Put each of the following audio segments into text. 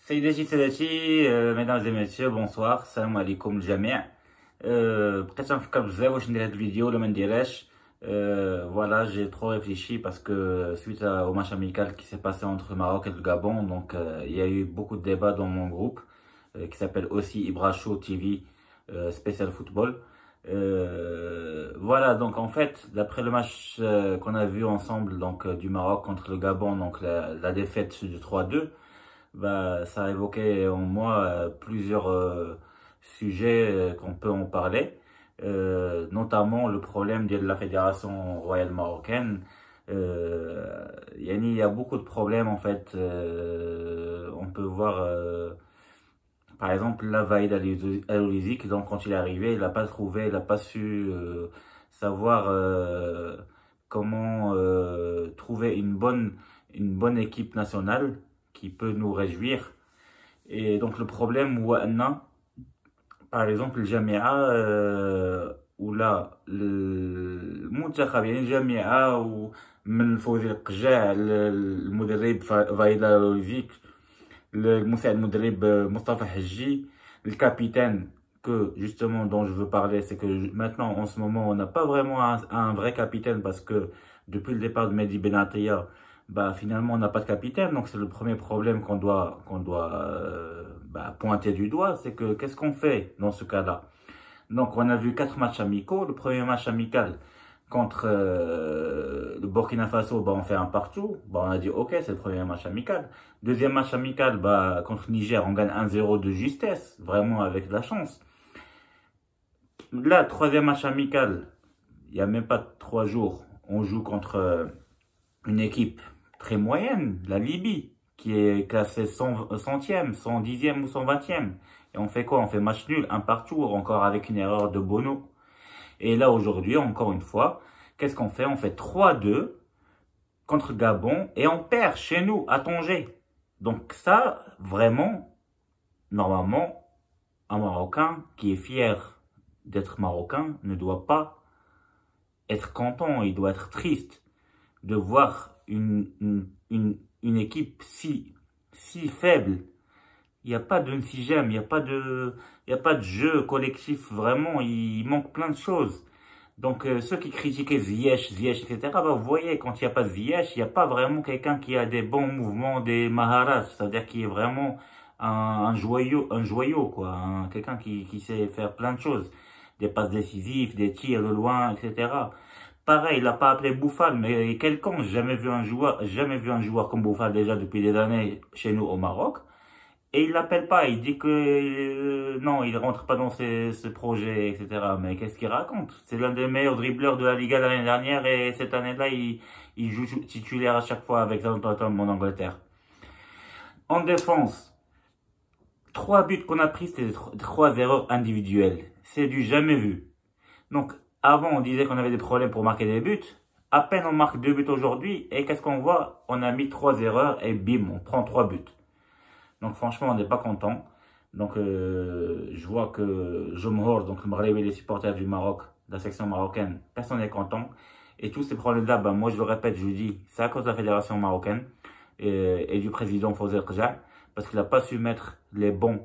سيداتي سادتي mesdames et messieurs bonsoir السلام عليكم الجميع. بقيت نفكر بزاف واش ندير هاد الفيديو ولا ما نديرهاش. Voilà, j'ai trop réfléchi parce que suite au match amical qui s'est passé entre le Maroc et le Gabon, donc il y a eu beaucoup de débats dans mon groupe qui s'appelle aussi Ibrahim TV spécial football. Voilà, donc en fait, d'après le match qu'on a vu ensemble, donc du Maroc contre le Gabon, donc la défaite du 3-2, bah, ça a évoqué en moi plusieurs sujets qu'on peut en parler, notamment le problème de la Fédération royale marocaine. Il y a beaucoup de problèmes en fait. On peut voir par exemple la Vaïd Alouzik, donc quand il est arrivé, il n'a pas trouvé, il n'a pas su savoir comment trouver une bonne équipe nationale qui peut nous réjouir. Et donc le problème où par exemple الجامعة ولا المنتخب، يعني الجامعة ومن فوزي القجاع المدرب فايدا لوزيك، المساعد المدرب مصطفى حجي، الكابيتان que justement dont je veux parler, c'est que maintenant en ce moment on n'a pas vraiment un vrai capitaine parce que depuis le départ de Mehdi Benatia, bah finalement on n'a pas de capitaine. Donc c'est le premier problème qu'on doit pointer du doigt, c'est que qu'est-ce qu'on fait dans ce cas-là. Donc on a vu 4 matchs amicaux. Le premier match amical contre le Burkina Faso, bah on fait un partout, bah on a dit ok, c'est le premier match amical. Deuxième match amical, bah contre Niger, on gagne 1-0 de justesse, vraiment avec de la chance. Là, troisième match amical, il n'y a même pas 3 jours, on joue contre une équipe très moyenne, la Libye, qui est classée 100e, 110e ou 120e. Et on fait quoi? On fait match nul, un partout, encore avec une erreur de Bono. Et là, aujourd'hui, encore une fois, qu'est-ce qu'on fait? On fait 3-2 contre Gabon et on perd chez nous, à Tanger. Donc ça, vraiment, normalement, un Marocain qui est fier d'être Marocain ne doit pas être content, il doit être triste de voir une équipe si faible. Il n'y a pas de NCGM, il n'y a pas de jeu collectif, vraiment, il manque plein de choses. Donc ceux qui critiquaient Ziyech, etc., bah, vous voyez, quand il n'y a pas de Ziyech, il n'y a pas vraiment quelqu'un qui a des bons mouvements, des maharas, c'est-à-dire qui est vraiment un joyau, quoi, quelqu'un qui sait faire plein de choses, des passes décisives, des tirs de loin, etc. Pareil, il n'a pas appelé Bouffal, mais quelqu'un, j'ai jamais vu un joueur comme Bouffal déjà depuis des années chez nous au Maroc. Et il l'appelle pas, il dit que non, il rentre pas dans ce projet, etc. Mais qu'est-ce qu'il raconte? C'est l'un des meilleurs dribbleurs de la Liga l'année dernière et cette année-là, il joue titulaire à chaque fois avec Southampton en Angleterre. En défense, 3 buts qu'on a pris, c'était 3 erreurs individuelles. C'est du jamais vu. Donc, avant, on disait qu'on avait des problèmes pour marquer des buts. À peine on marque 2 buts aujourd'hui. Et qu'est-ce qu'on voit? On a mis 3 erreurs et bim, on prend 3 buts. Donc franchement, on n'est pas content. Donc je vois que Jomhor, donc le Maghrebi, les supporters du Maroc, de la section marocaine, personne n'est content. Et tous ces problèmes-là, ben, moi je le répète, je vous dis, c'est à cause de la fédération marocaine et du président Fawzi El-Qja, parce qu'il n'a pas su mettre les bonnes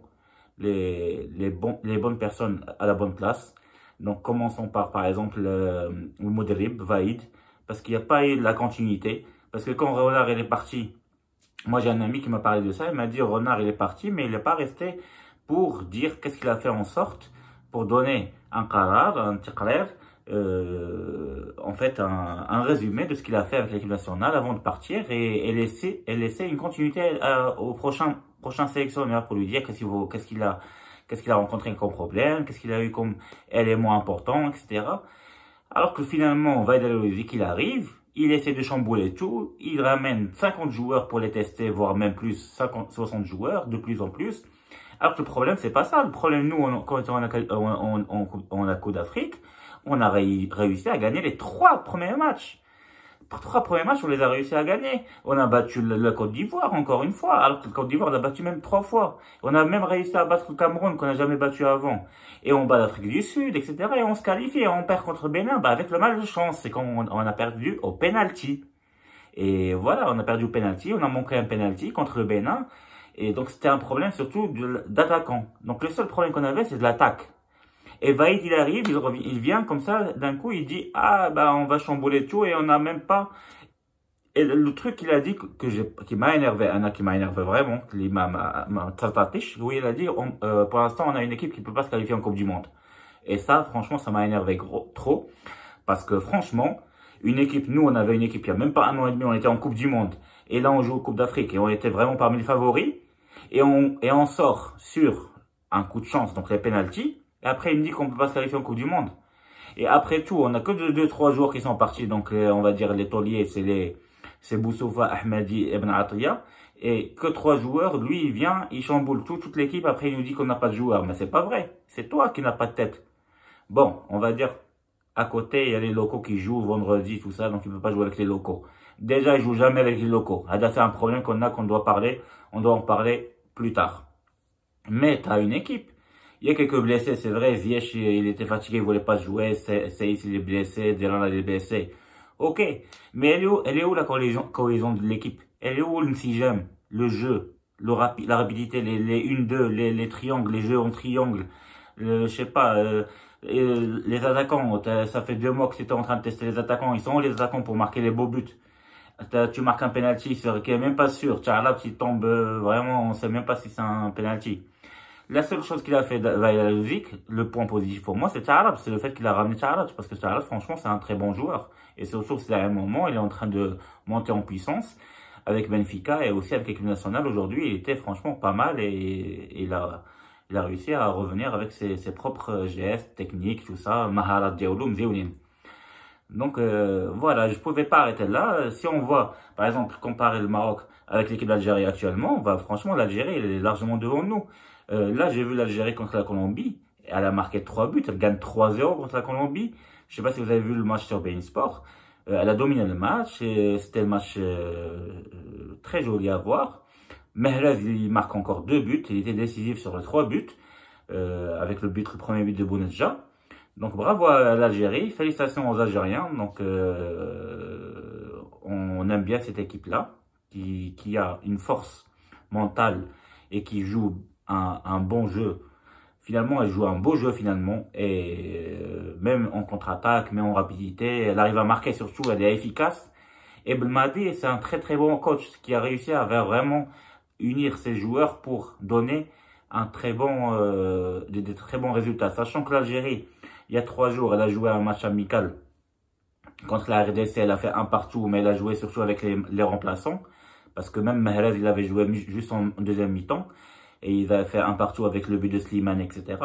personnes à la bonne place. Donc commençons par exemple le Mouderib, Vaïd, parce qu'il n'y a pas eu la continuité. Parce que quand Renard est parti, moi j'ai un ami qui m'a parlé de ça, il m'a dit Renard il est parti, mais il n'est pas resté pour dire qu'est-ce qu'il a fait en sorte, pour donner un qarar, un tiqrar, en fait un résumé de ce qu'il a fait avec l'équipe nationale avant de partir et laisser une continuité au prochain sélectionneur pour lui dire qu'est-ce qu'il a rencontré comme problème, qu'est-ce qu'il a eu comme élément important, etc. Alors que finalement, Vaïd Alouzik, il arrive, il essaie de chambouler tout, il ramène 50 joueurs pour les tester, voire même plus, 60 joueurs, de plus en plus. Alors que le problème, c'est pas ça. Le problème, nous, quand on a Coupe d'Afrique, on a réussi à gagner les 3 premiers matchs. 3 premiers matchs, on les a réussi à gagner. On a battu la Côte d'Ivoire encore une fois, alors que la Côte d'Ivoire l'a battu même 3 fois. On a même réussi à battre le Cameroun qu'on n'a jamais battu avant. Et on bat l'Afrique du Sud, etc. Et on se qualifie et on perd contre Bénin. Bah, avec le mal de chance, c'est qu'on a perdu au penalty. Et voilà, on a perdu au penalty, on a manqué un penalty contre le Bénin. Et donc, c'était un problème surtout d'attaquant. Donc, le seul problème qu'on avait, c'est de l'attaque. Et Vaïd, il arrive, il vient comme ça, d'un coup, il dit, ah, bah, on va chambouler tout et on n'a même pas. Et le truc qu'il a dit qui m'a énervé, qui m'a énervé vraiment, qui m'a tatatish, où il a dit, pour l'instant, on a une équipe qui ne peut pas se qualifier en Coupe du Monde. Et ça, franchement, ça m'a énervé trop. Parce que franchement, une équipe, nous, on avait une équipe il n'y a même pas un an et demi, on était en Coupe du Monde. Et là, on joue aux Coupe d'Afrique et on était vraiment parmi les favoris. Et on sort sur un coup de chance, donc les pénaltys. Et après, il me dit qu'on ne peut pas se qualifier en Coupe du Monde. Et après tout, on n'a que 2-3 joueurs qui sont partis. Donc, on va dire les tauliers, c'est Boussoufa, Ahmadi, Ibn Atiyah. Et que 3 joueurs, lui, il vient, il chamboule toute l'équipe. Après, il nous dit qu'on n'a pas de joueurs. Mais c'est pas vrai. C'est toi qui n'as pas de tête. Bon, on va dire, à côté, il y a les locaux qui jouent vendredi, tout ça. Donc, il ne peut pas jouer avec les locaux. Déjà, il ne joue jamais avec les locaux. C'est un problème qu'on doit parler. On doit en parler plus tard. Mais tu as une équipe. Il y a quelques blessés, c'est vrai. Ziyech, il était fatigué, il voulait pas jouer. Seyss, il est blessé. Delano, il est blessé. Ok. Mais elle est où la cohésion de l'équipe? Elle est où l'insigème, le jeu, la rapidité, les 1-2, les triangles, les jeux en triangle, je sais pas, les attaquants. Ça fait 2 mois que tu étais en train de tester les attaquants. Ils sont où les attaquants pour marquer les beaux buts? Tu marques un penalty, c'est qui est même pas sûr. Tcharlap, s'il tombe vraiment, on sait même pas si c'est un penalty. La seule chose qu'il a fait Vaïd, le point positif pour moi, c'est Tcharlap. C'est le fait qu'il a ramené Tcharlap. Parce que Tcharlap, franchement, c'est un très bon joueur. Et surtout, c'est à un moment, il est en train de monter en puissance avec Benfica et aussi avec l'équipe nationale. Aujourd'hui, il était franchement pas mal et il a réussi à revenir avec ses propres gestes, techniques, tout ça. Maharat Diaoulou, Mzéouline. Donc voilà, je ne pouvais pas arrêter là. Si on voit, par exemple, comparer le Maroc avec l'équipe d'Algérie actuellement, franchement, l'Algérie elle est largement devant nous. Là, j'ai vu l'Algérie contre la Colombie. Elle a marqué 3 buts, elle gagne 3-0 contre la Colombie. Je ne sais pas si vous avez vu le match sur beIN Sport. Elle a dominé le match et c'était un match très joli à voir. Mehrez, il marque encore 2 buts. Il était décisif sur les 3 buts avec le premier but de Bounedjah. Donc bravo à l'Algérie, félicitations aux Algériens. Donc on aime bien cette équipe-là qui a une force mentale et qui joue un bon jeu. Finalement, elle joue un beau jeu finalement et même en contre-attaque, même en rapidité, elle arrive à marquer surtout, elle est efficace. Et Belmadi, c'est un très bon coach qui a réussi à vraiment unir ses joueurs pour donner un des très bons résultats. Sachant que l'Algérie, il y a 3 jours, elle a joué un match amical contre la RDC. Elle a fait un partout, mais elle a joué surtout avec les remplaçants. Parce que même Mahrez, il avait joué juste en deuxième mi-temps. Et il avait fait un partout avec le but de Slimane, etc.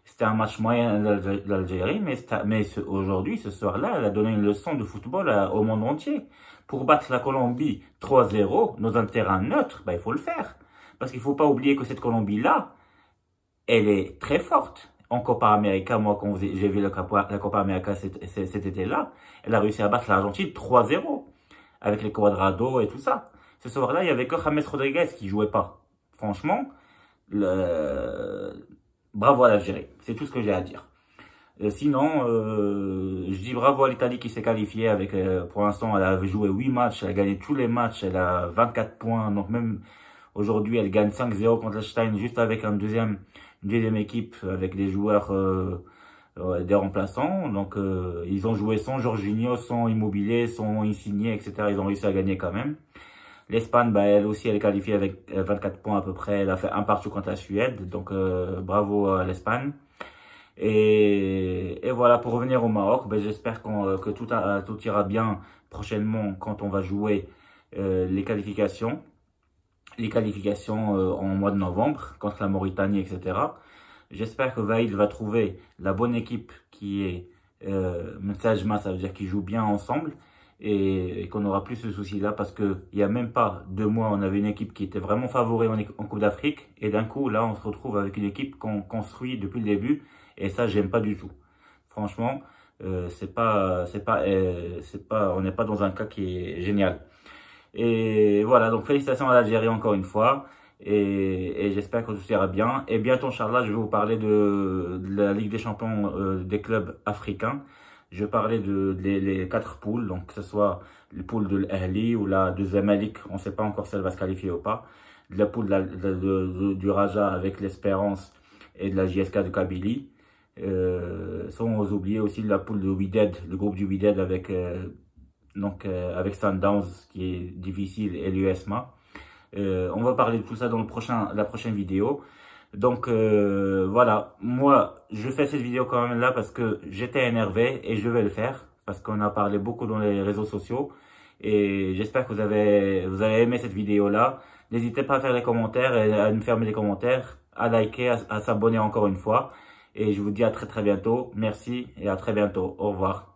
C'était un match moyen de l'Algérie. Mais aujourd'hui, ce soir-là, elle a donné une leçon de football au monde entier. Pour battre la Colombie 3-0 dans un terrain neutre, il faut le faire. Parce qu'il ne faut pas oublier que cette Colombie-là, elle est très forte. En Copa América, moi, quand j'ai vu la Copa América cet été-là, elle a réussi à battre l'Argentine 3-0. Avec les Cuadrado et tout ça. Ce soir-là, il n'y avait que James Rodriguez qui ne jouait pas. Franchement, bravo à l'Algérie. C'est tout ce que j'ai à dire. Sinon, je dis bravo à l'Italie qui s'est qualifiée avec, pour l'instant, elle a joué 8 matchs, elle a gagné tous les matchs, elle a 24 points. Donc même aujourd'hui, elle gagne 5-0 contre l'Einstein juste avec une deuxième équipe avec des joueurs, des remplaçants. Donc ils ont joué sans Jorginho, sans Immobilier, sans Insigne, etc. Ils ont réussi à gagner quand même. L'Espagne, elle aussi, elle est qualifiée avec 24 points à peu près. Elle a fait un partout contre la Suède. Donc, bravo à l'Espagne. Et voilà, pour revenir au Maroc, j'espère que tout ira bien prochainement quand on va jouer les qualifications. Les qualifications en mois de novembre contre la Mauritanie, etc. J'espère que Vaïd va trouver la bonne équipe qui est Mensajma, ça veut dire qu'ils jouent bien ensemble. Et qu'on n'aura plus ce souci-là parce qu'il n'y a même pas 2 mois, on avait une équipe qui était vraiment favorée en Coupe d'Afrique. Et d'un coup, là, on se retrouve avec une équipe qu'on construit depuis le début. Et ça, j'aime pas du tout. Franchement, on n'est pas dans un cas qui est génial. Et voilà, donc félicitations à l'Algérie encore une fois. Et j'espère que tout ira bien. Et bientôt, Inch'Allah, je vais vous parler de la Ligue des champions des clubs africains. Je parlais les 4 poules, donc que ce soit les poules de l'Ahli ou la de Zamalek, on ne sait pas encore si elle va se qualifier ou pas. de la poule du Raja avec l'Espérance et de la JSK de Kabylie. Sans oublier aussi la poule de Wydad, le groupe du Wydad avec, avec Sundowns qui est difficile et l'USMA. On va parler de tout ça dans la prochaine vidéo. Donc voilà, moi je fais cette vidéo quand même là parce que j'étais énervé et je vais le faire parce qu'on a parlé beaucoup dans les réseaux sociaux et j'espère que vous avez aimé cette vidéo là. N'hésitez pas à faire des commentaires et à me fermer les commentaires, à liker, à s'abonner encore une fois et je vous dis à très bientôt. Merci et à très bientôt. Au revoir.